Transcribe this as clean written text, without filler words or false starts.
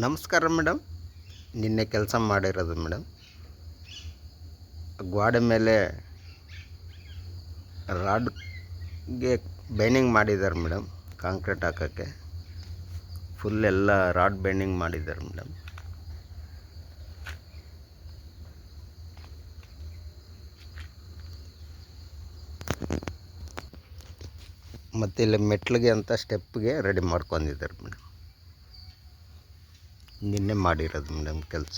ನಮಸ್ಕಾರ ಮೇಡಮ್. ನಿನ್ನೆ ಕೆಲಸ ಮಾಡಿರೋದು ಮೇಡಮ್. ಗೋಡೆ ಮೇಲೆ ರಾಡ್ಗೆ ಬೈಂಡಿಂಗ್ ಮಾಡಿದ್ದಾರೆ ಮೇಡಮ್. ಕಾಂಕ್ರೀಟ್ ಹಾಕೋಕ್ಕೆ ಫುಲ್ ಎಲ್ಲ ರಾಡ್ ಬೈಂಡಿಂಗ್ ಮಾಡಿದ್ದಾರೆ ಮೇಡಮ್. ಮತ್ತು ಇಲ್ಲಿ ಮೆಟ್ಲಿಗೆ ಅಂತ ಸ್ಟೆಪ್ಗೆ ರೆಡಿ ಮಾಡ್ಕೊಂಡಿದ್ದಾರೆ ಮೇಡಮ್. ನಿನ್ನೆ ಮಾಡಿರೋದು ಮೇಡಮ್ ಕೆಲಸ.